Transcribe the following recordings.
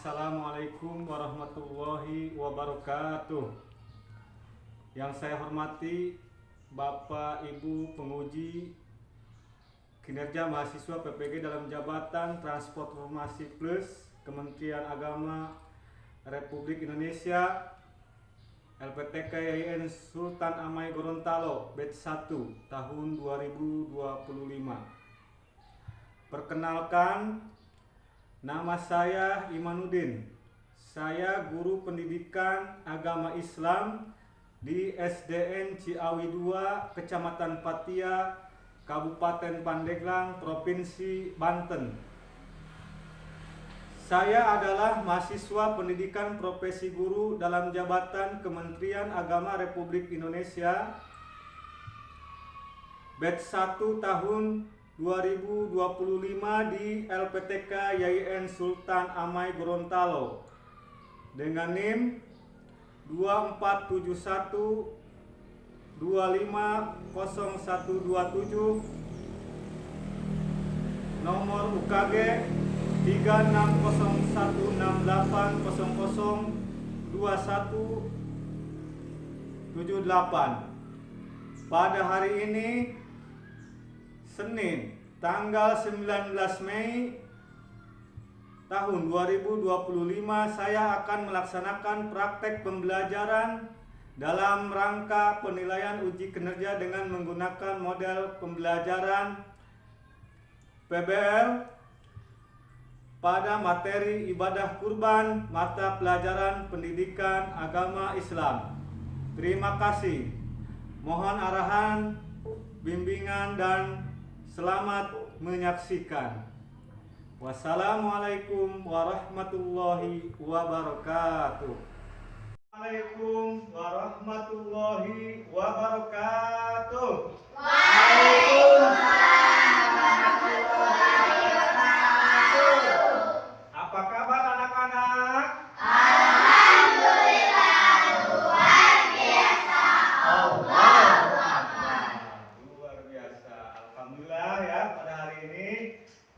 Assalamualaikum warahmatullahi wabarakatuh. Yang saya hormati Bapak Ibu penguji kinerja mahasiswa PPG dalam jabatan Transformasi Plus Kementerian Agama Republik Indonesia LPTK YIN Sultan Amai Gorontalo batch 1 tahun 2025. Perkenalkan, nama saya Imanuddin. Saya guru pendidikan agama Islam di SDN Ciawi 2, Kecamatan Patia, Kabupaten Pandeglang, Provinsi Banten. Saya adalah mahasiswa pendidikan profesi guru dalam jabatan Kementerian Agama Republik Indonesia batch 1 tahun 2025 di LPTK YIN Sultan Amai Gorontalo dengan NIM 2471 250127, nomor UKG 360168002178. Pada hari ini Senin, tanggal 19 Mei tahun 2025, saya akan melaksanakan praktek pembelajaran dalam rangka penilaian uji kinerja dengan menggunakan model pembelajaran PBL pada materi ibadah kurban mata pelajaran pendidikan agama Islam. Terima kasih. Mohon arahan, bimbingan, dan selamat menyaksikan. Wassalamualaikum warahmatullahi wabarakatuh. Waalaikumsalam warahmatullahi wabarakatuh. Apa kabar anak-anak?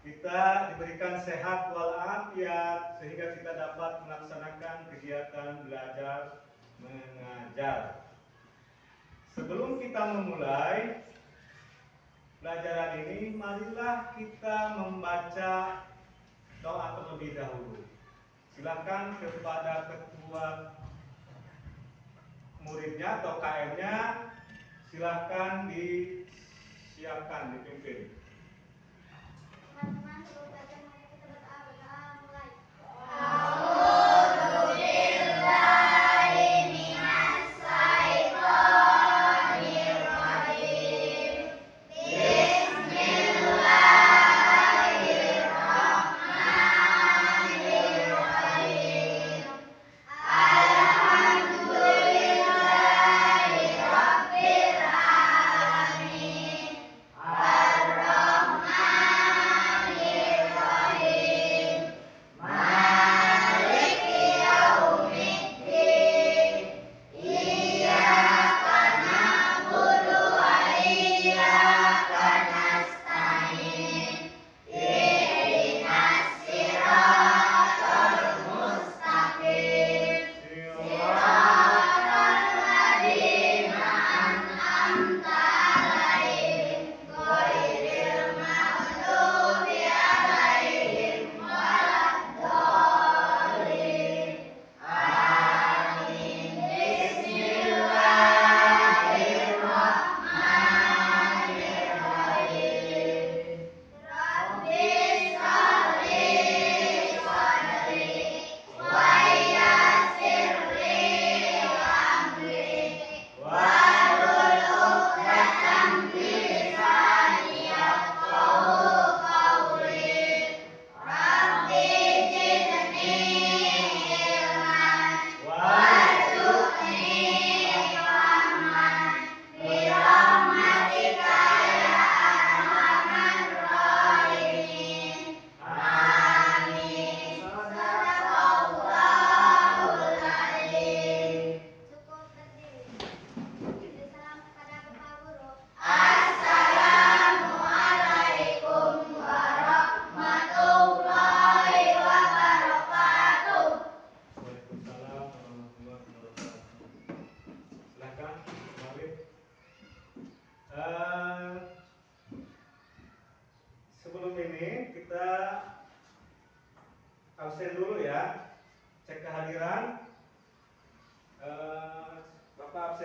Kita diberikan sehat walafiat sehingga kita dapat melaksanakan kegiatan belajar mengajar. Sebelum kita memulai pelajaran ini, marilah kita membaca doa terlebih dahulu. Silakan kepada ketua muridnya atau KM-nya, silakan disiapkan, dipimpin. Teman-teman, sebelum belajar mari kita berdoa. Mulai. Ar-Rahmanir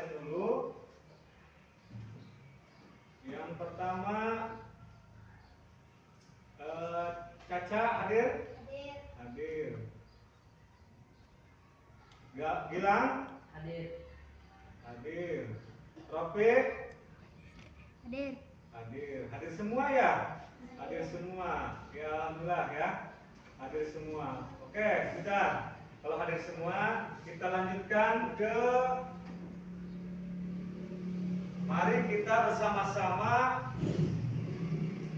absen dulu. Yang pertama Caca hadir? Hadir. Hadir. Gilang? Hadir. Hadir. Rofi? Hadir. Hadir. Hadir semua ya? Hadir semua. Ya alhamdulillah ya. Hadir semua. Oke, sudah. Kalau hadir semua, kita lanjutkan ke mari kita bersama-sama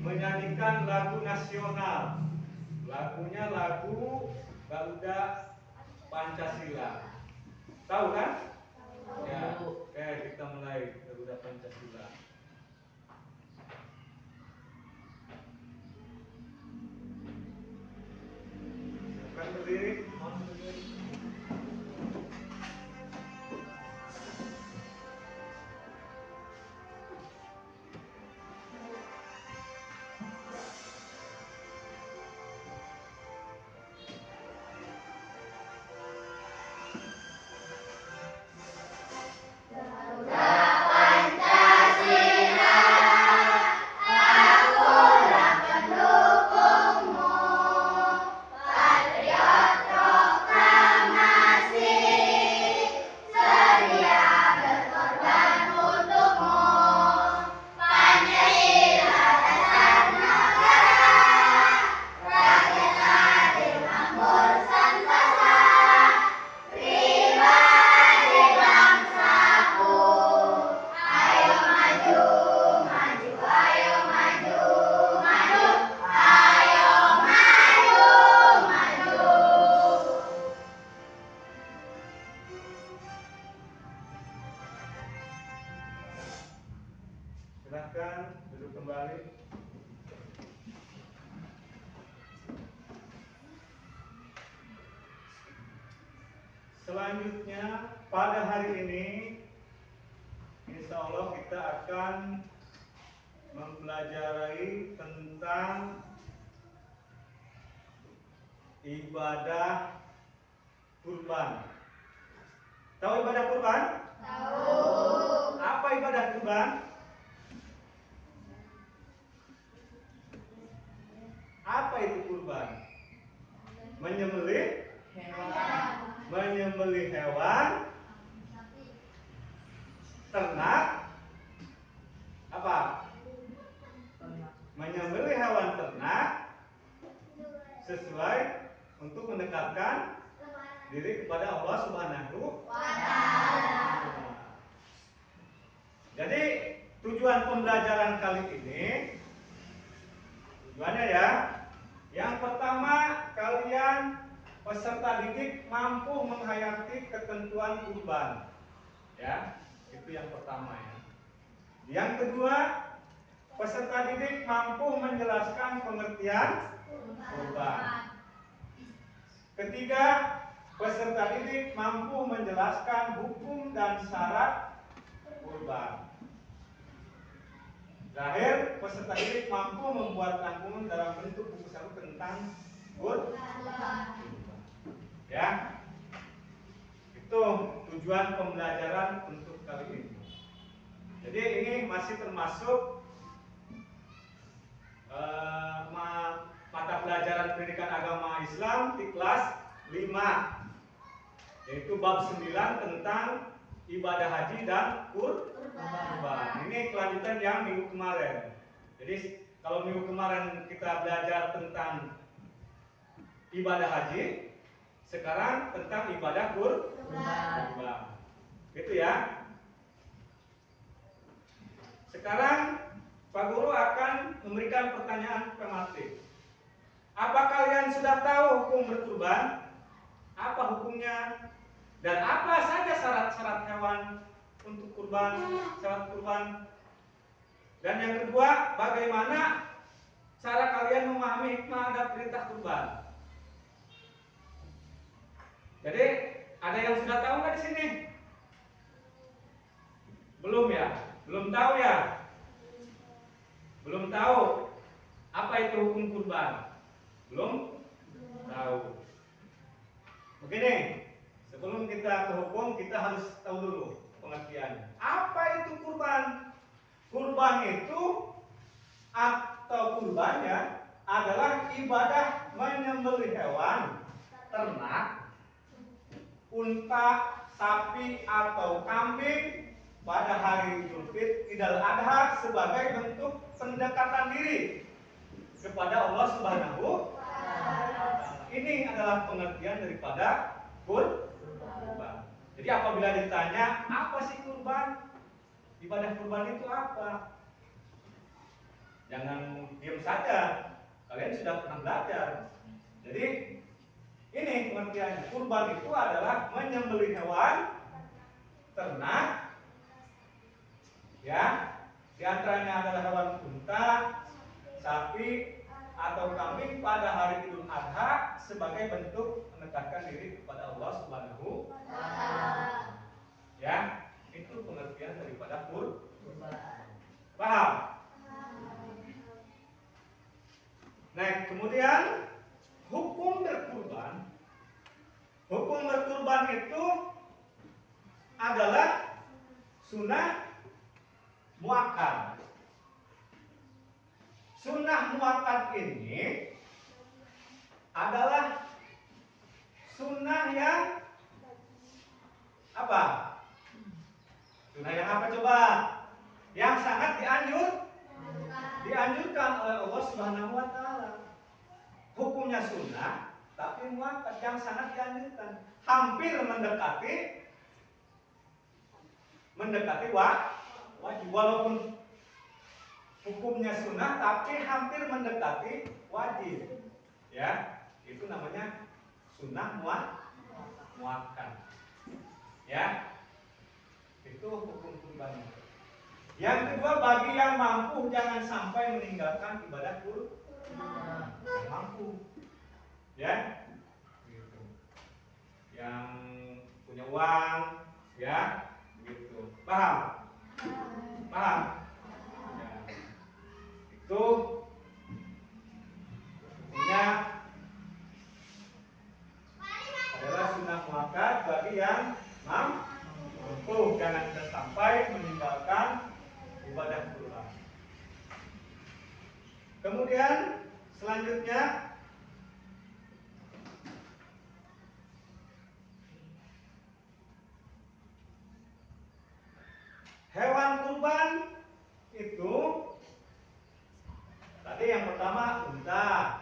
menyanyikan lagu nasional. Lagunya lagu Garuda Pancasila. Tahu kan? Ya. Oke, kita mulai Garuda Pancasila. Silakan berdiri. Mohon berdiri. Silakan duduk kembali. Selanjutnya pada hari ini insya Allah kita akan mempelajari tentang ibadah kurban. Tahu ibadah kurban? Tahu. Apa ibadah kurban? Apa itu kurban? Menyembelih hewan, ternak, apa? Menyembelih hewan ternak sesuai untuk mendekatkan diri kepada Allah Subhanahu wa Ta'ala. Jadi tujuan pembelajaran kali ini, tujuannya ya, yang pertama kalian peserta didik mampu menghayati ketentuan kurban, ya, itu yang pertama ya. Yang kedua, peserta didik mampu menjelaskan pengertian kurban. Ketiga, peserta didik mampu menjelaskan hukum dan syarat kurban. Terakhir, peserta didik mampu membuat rangkuman dalam bentuk buku saku tentang kurban. Ya, itu tujuan pembelajaran untuk kali ini. Jadi ini masih termasuk mata pelajaran pendidikan agama Islam di kelas 5, yaitu bab 9 tentang ibadah haji dan kurban. Ini kelanjutan yang minggu kemarin. Jadi kalau minggu kemarin kita belajar tentang ibadah haji, sekarang tentang ibadah kurban. Gitu ya. Sekarang Pak Guru akan memberikan pertanyaan tematik. Apa kalian sudah tahu hukum berkurban? Apa hukumnya? Dan apa saja syarat-syarat hewan untuk kurban, syarat kurban? Dan yang kedua, bagaimana cara kalian memahami hikmah dan perintah kurban? Jadi, ada yang sudah tahu nggak di sini? Belum ya? Belum tahu ya? Belum tahu apa itu hukum kurban? Belum tahu. Begini, sebelum kita ke hukum, kita harus tahu dulu pengertiannya. Apa itu kurban? Kurban itu atau kurbannya adalah ibadah menyembelih hewan, ternak, unta, sapi atau kambing pada hari Idul Adha sebagai bentuk pendekatan diri kepada Allah Subhanahu wa Ta'ala. Ini adalah pengertian daripada kurban. Jadi apabila ditanya apa sih kurban? Ibadah kurban itu apa? Jangan diam saja. Kalian sudah pernah belajar. Jadi ini pengertiannya. Kurban itu adalah menyembelih hewan, ternak, ya. Di antaranya adalah hewan unta, sapi, atau kambing pada hari Idul Adha sebagai bentuk mendekatkan diri kepada Allah Subhanahu wa Ta'ala. Ya, itu pengertian daripada kurban. Paham? Nah, kemudian hukum berkurban. Hukum berkurban itu adalah sunnah muakkad. Sunnah muakkad ini adalah sunnah yang apa? Sunnah yang apa coba? Yang sangat dianjurkan oleh Allah Subhanahu wa Ta'ala. Hukumnya sunnah, tapi muakkad yang sangat dianjurkan. Hampir mendekati wajib, walaupun hukumnya sunnah, tapi hampir mendekati wajib. Ya, itu namanya sunnah muakkad. Ya, itu hukum kurbannya. Yang kedua, bagi yang mampu jangan sampai meninggalkan ibadah kurban. Yang mampu, ya, gitu. Yang punya uang, ya, gitu. Paham? Paham? Ya. Itu hukumnya adalah sunnah muakkad bagi yang mampu, jangan sampai meninggalkan ibadah kurban. Kemudian selanjutnya hewan kurban itu tadi yang pertama unta,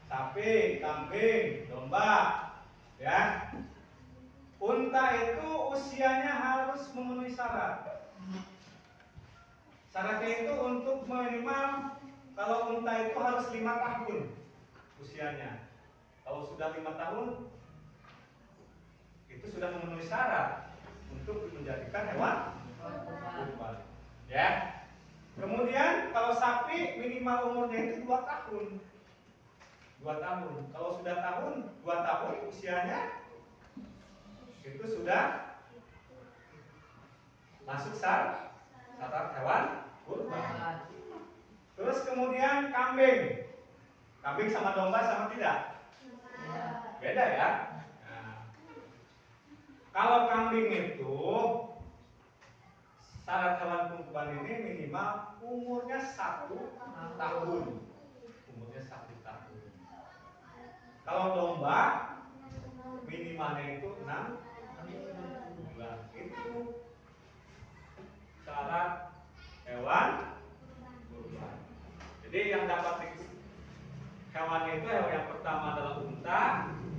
sapi, kambing, domba, ya. Unta itu usianya harus memenuhi syarat. Syaratnya itu untuk minimal, kalau unta itu harus 5 tahun usianya. Kalau sudah 5 tahun, itu sudah memenuhi syarat untuk menjadikan hewan kurban. Ya. Kemudian kalau sapi minimal umurnya itu 2 tahun. 2 tahun. Kalau sudah 2 tahun usianya, itu sudah masuk syarat hewan kurban. Terus kemudian kambing. Kambing sama domba sama tidak? Beda ya. Nah, kalau kambing itu syarat hewan kurban ini minimal umurnya 1 tahun. Umurnya 1 tahun. Kalau domba minimalnya itu 6 bulan. Itu syarat hewan kurban. Jadi yang dapat hewan itu yang pertama adalah unta,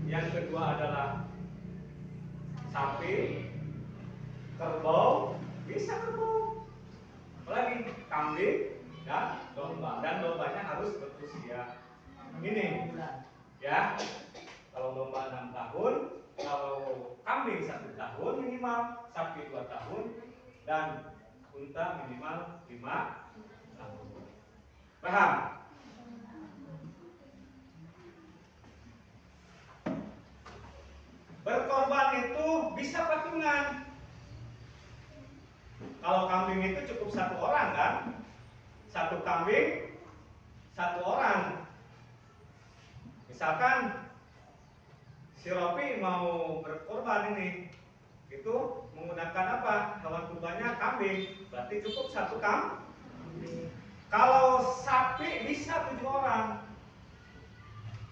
yang kedua adalah sapi, kerbau, bisa kerbau, apalagi kambing dan domba. Dan dombanya harus berusia ini, ya. Kalau domba 6 tahun, kalau kambing 1 tahun minimal, sapi 2 tahun, dan unta minimal 5 tahun. Paham? Berkorban itu bisa patungan. Kalau kambing itu cukup 1 orang kan? 1 kambing 1 orang. Misalkan si Ropi mau berkorban ini itu menggunakan apa? Hewan kurbannya kambing, berarti cukup satu kambing. Kalau sapi bisa 7 orang.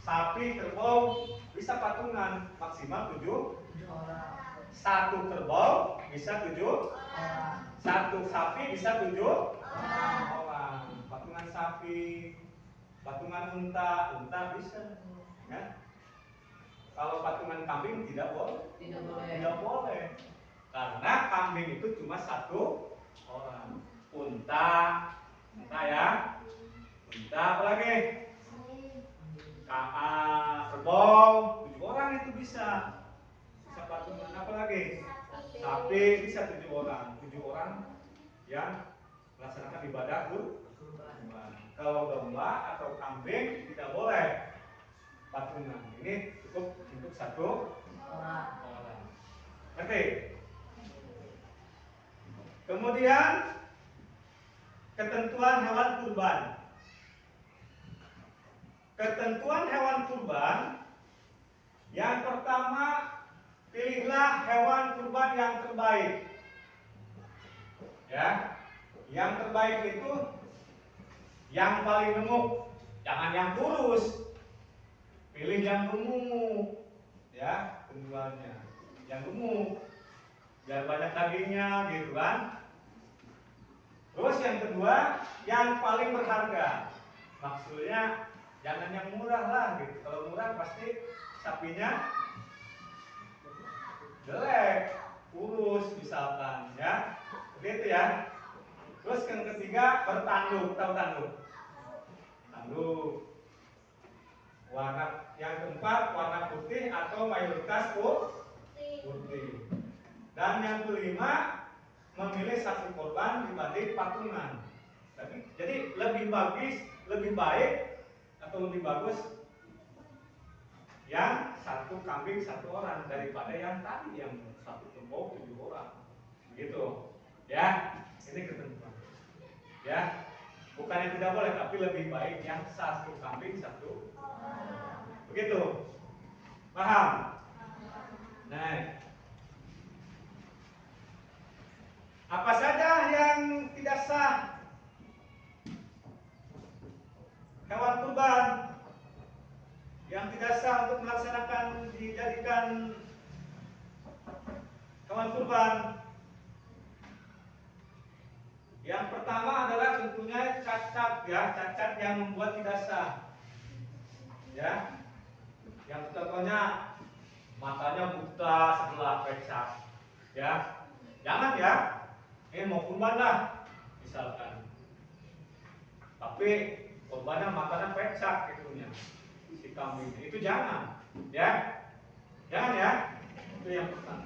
Sapi, kerbau bisa patungan maksimal 7 orang. Satu kerbau bisa 7 orang. Satu sapi bisa 7 orang. Patungan sapi, patungan unta bisa. Ya. Kalau patungan kambing tidak boleh. Tidak boleh. Karena kambing itu cuma 1 orang. Unta ya. Unta apa lagi? Kerbau 7 orang itu bisa. Bisa patungan apa lagi? Sapi bisa 7 orang. 7 orang yang melaksanakan ibadah kurban. Kalau domba atau kambing tidak boleh patungan. Ini cukup untuk 1 orang. Ngerti? Kemudian ketentuan hewan kurban. Ketentuan hewan kurban, yang pertama, pilihlah hewan kurban yang terbaik. Ya, yang terbaik itu yang paling gemuk, jangan yang kurus. Pilih yang gemuk, ya, penjualnya, yang gemuk, biar banyak dagingnya, gitu kan. Terus yang kedua, yang paling berharga. Maksudnya jangan yang murah lah, gitu. Kalau murah pasti sapinya jelek, kurus misalkan, ya. Seperti itu ya. Terus yang ketiga, bertanduk, tahu tanduk? Tanduk. Warna yang keempat, warna putih atau mayoritas putih. Dan yang kelima, memilih sapi korban dibanding patungan. Jadi lebih baik atau lebih bagus yang 1 kambing 1 orang daripada yang tadi yang 1 kerbau 7 orang. Begitu. Ya, ini ketentuan. Ya. Bukan yang tidak boleh, tapi lebih baik yang 1 kambing 1 orang. Begitu. Paham? Nah, apa saja yang tidak sah hewan kurban, yang tidak sah untuk melaksanakan dijadikan hewan kurban? Yang pertama adalah tentunya cacat, ya, cacat yang membuat tidak sah. Ya, yang contohnya matanya buta sebelah pecah, ya, jangan ya. Ini mau kurban lah, misalkan, tapi korbannya matanya pecah itunya, si kambing itu jangan, ya, jangan ya. Itu yang pertama.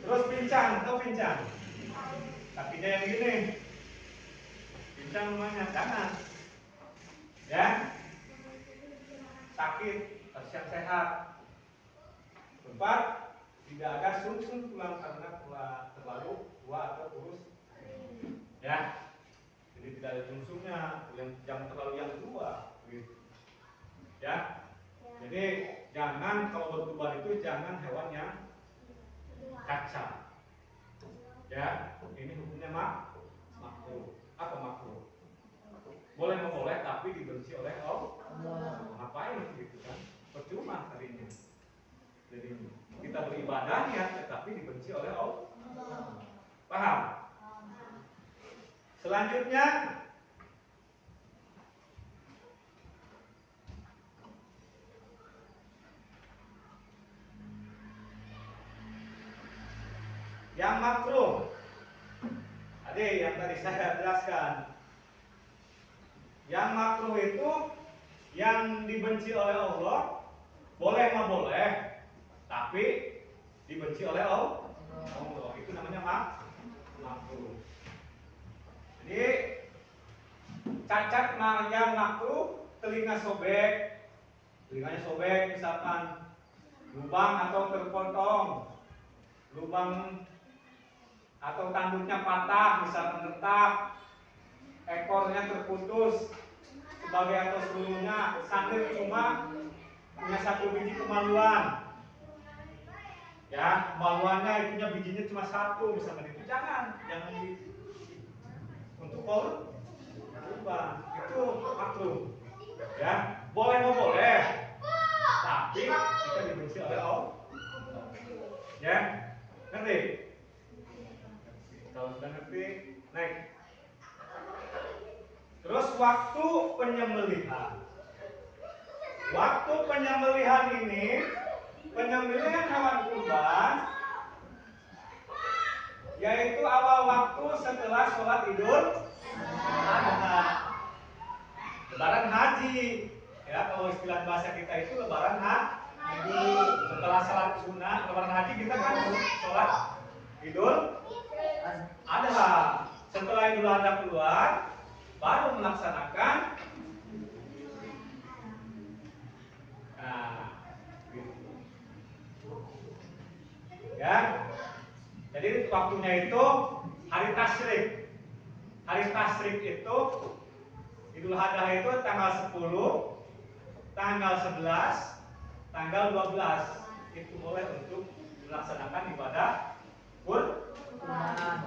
Terus pincang, atau pincang, kakinya yang gini, pincang namanya, jangan, ya. Sakit, harus yang sehat. Keempat, tidak ada sum-sum tulang karena terlalu tua atau kurus, ya. Jadi tidak ada sum-sumnya, yang terlalu yang tua, gitu. Ya. Jadi jangan, kalau berkurban itu jangan hewan yang cacat. Ya, ini hukumnya makruh. Apa makruh? Boleh tapi dibenci oleh Allah. Ngapain gitu kan? Percuma tadinya. Jadi kita beribadah niat tetapi dibenci oleh Allah. Paham? Selanjutnya, yang makruh. Yang tadi saya jelaskan. Yang makruh itu yang dibenci oleh Allah, boleh mah boleh, tapi dibenci oleh Allah. Itu namanya makruh. Jadi cacat yang makruh, telinganya sobek misalkan, lubang atau terpotong, lubang atau tanduknya patah misalkan retak, ekornya terputus sebagai atau seluruhnya, sambil cuma punya 1 biji kemaluan, Ya, kemaluannya itunya bijinya cuma satu misalkan itu jangan untuk kurban itu makruh. Ya, boleh mau boleh, tapi kita dibenci oleh Allah. Ya, ngerti? Kalau sudah ngerti, naik. Terus waktu penyembelihan. Waktu penyembelihan ini, penyembelihan hewan kurban, yaitu awal waktu setelah sholat Idul Adha, Lebaran Haji. Ya, kalau istilah bahasa kita itu Lebaran Haji. Setelah sholat sunnah, Lebaran Haji kita kan sholat Idul Adha. Setelah Idul Adha keluar, baru melaksanakan. Nah, gitu. Ya, jadi waktunya itu hari tasyrik. Hari tasyrik itu Idul Adha itu tanggal 10, tanggal 11, tanggal 12 itu boleh untuk melaksanakan ibadah kurban.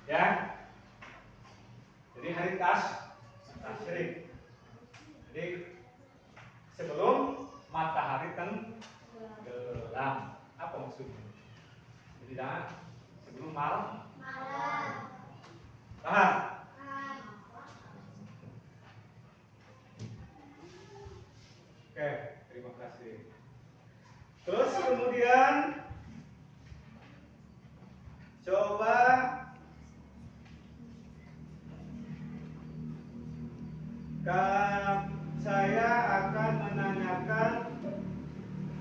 Ya. Jadi hari tasyrik. Jadi sebelum matahari tenggelam. Apa maksudnya? Jadi sebelum malam. Paham? Oke, terima kasih. Terus kemudian coba saya akan menanyakan,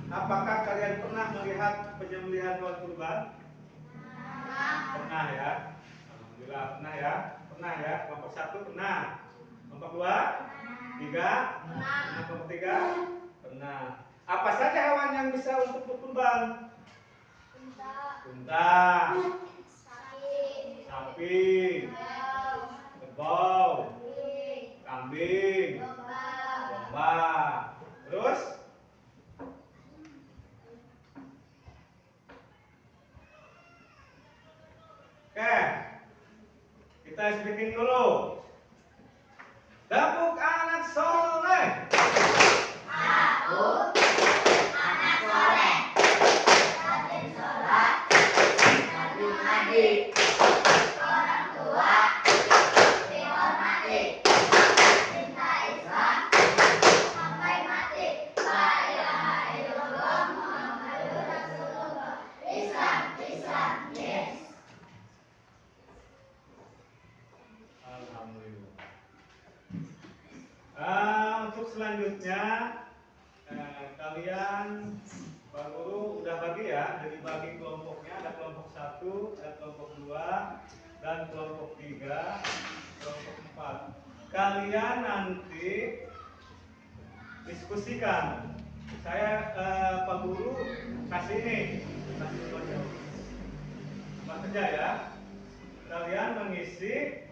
apakah kalian pernah melihat penyembelihan hewan kurban? Pernah ya? Alhamdulillah pernah ya. Pernah ya. Kelompok 1 pernah. Kelompok 2, 3, pernah. Kelompok 3 pernah. Apa saja hewan yang bisa untuk berkurban? Unta, sapi, kerbau, kambing, domba. Terus oke, kita speaking dulu. Dapuk anak soleh. Dapuk anak soleh. Rajin sholat, rajin ngaji. Orang tua dihormati. Cinta Islam sampai mati. La ilaha illallah Muhammadur Rasulullah. Islam, Islam, yes. Alhamdulillah. Untuk selanjutnya kalian Pak Guru udah bagi ya, jadi bagi kelompoknya ada kelompok 1, ada kelompok 2, dan kelompok 3, kelompok 4. Kalian nanti diskusikan. Saya Pak Guru kasih ini, kasih tempat kerja ya. Kalian mengisi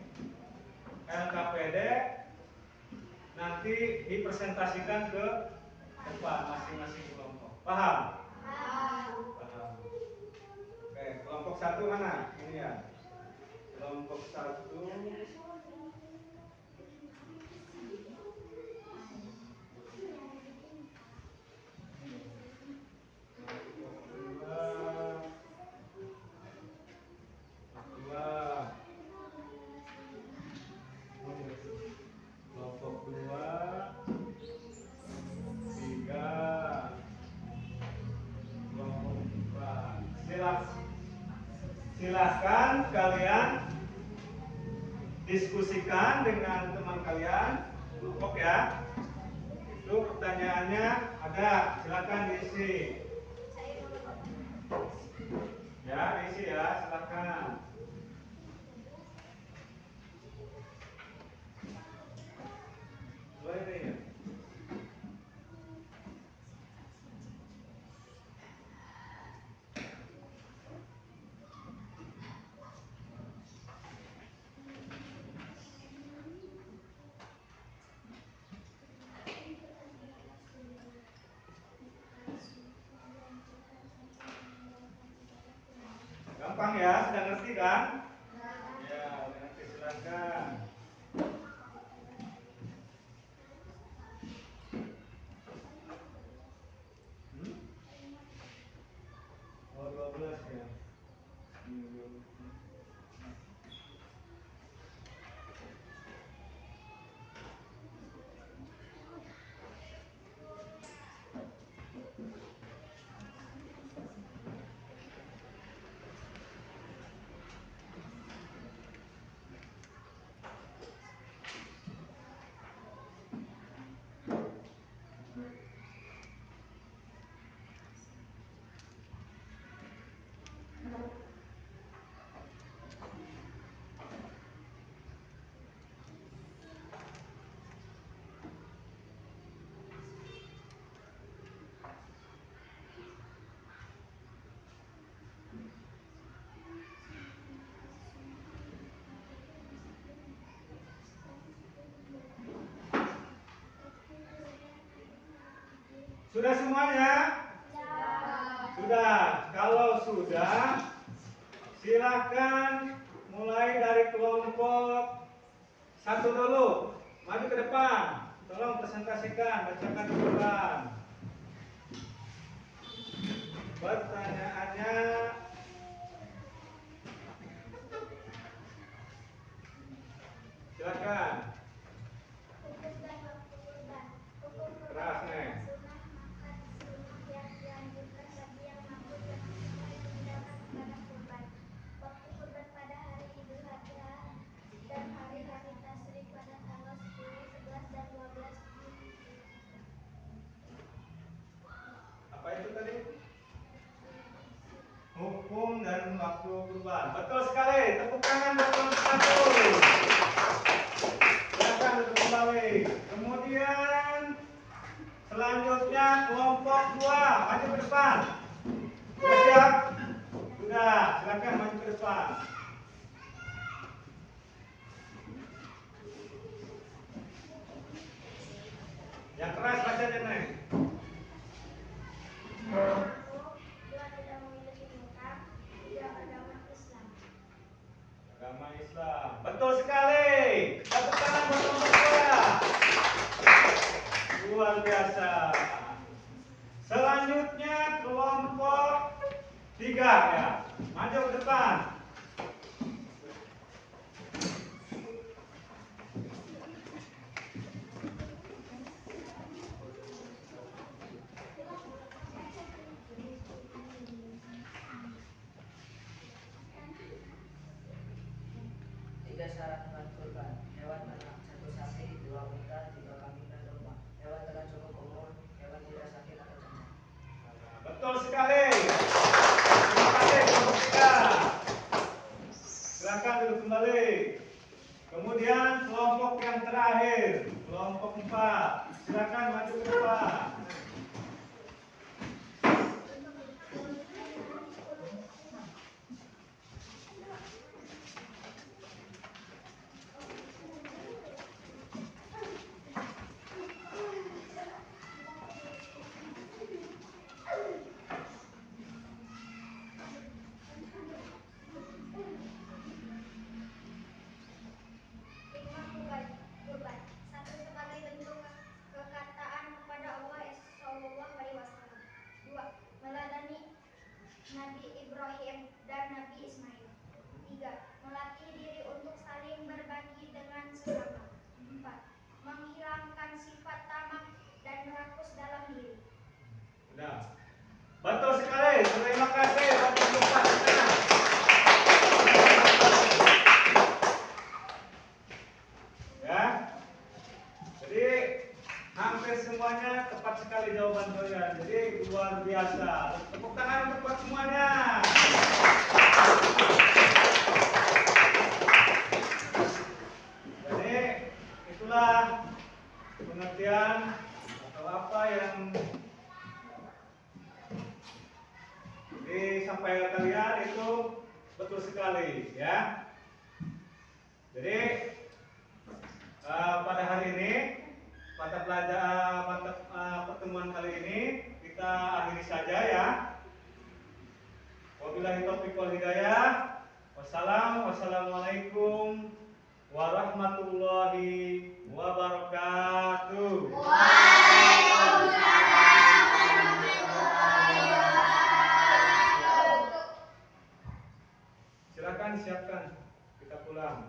LKPD, nanti dipresentasikan ke depan masing-masing kelompok. Paham? Paham. Oke, kelompok 1 mana? Ini ya. Kelompok 1. Silahkan kalian diskusikan dengan teman kalian, kelompok ya. Itu pertanyaannya ada, silakan diisi. Ya, diisi ya, silakan. Boleh ya. Gampang ya, sudah ngerti kan? Ya, udah ngerti, silakan. Oh, 12 ya. Sudah semuanya? Sudah. Kalau sudah, silakan mulai dari kelompok 1 dulu. Maju ke depan. Tolong presentasikan, bacakan ulang. Pertanyaannya, silakan. Keras nih. Apa itu tadi? Hukum dan waktu kurban. Betul sekali. Tepuk tangan buat kelompok 1. Silakan duduk kembali. Kemudian selanjutnya kelompok 2, maju ke depan. Sudah siap? Sudah, silakan maju ke depan. Yang keras bacanya, Neng. Agama Islam. Betul sekali. Tepuk tangan buat kelompok 2. Luar biasa. Selanjutnya kelompok 3 ya. Maju ke depan. Tiga syarat hewan kurban: hewan ternak 1 sapi, 2 unta, 3 kambing dan domba. Hewan telah cukup umur, hewan tidak sakit atau cacat. Betul sekali. Terima kasih kelompok 3. Silakan duduk kembali. Kemudian kelompok yang terakhir, kelompok 4. Silakan maju ke depan. Satu, sebagai bentuk ketaatan kepada Allah Subhanahu wa Ta'ala. 2. Meladani Nabi Ibrahim dan Nabi Ismail. 3. Melatih diri untuk saling berbagi dengan sesama. 4. Menghilangkan sifat tamak dan rakus dalam diri. Sudah. Betul sekali. Terima kasih buat kelompok 4. Ya. Jadi hampir semuanya tepat sekali jawaban kalian. Jadi luar biasa. Tepuk tangan untuk buat semuanya. Jadi itulah pengertian atau apa yang disampaikan kalian itu betul sekali ya. Jadi pada hari ini pertemuan kali ini kita akhiri saja ya. Wabillahi taufiq wal hidayah. Wassalamualaikum warahmatullahi wabarakatuh. Waalaikumsalam warahmatullahi wabarakatuh. Silakan siapkan, kita pulang.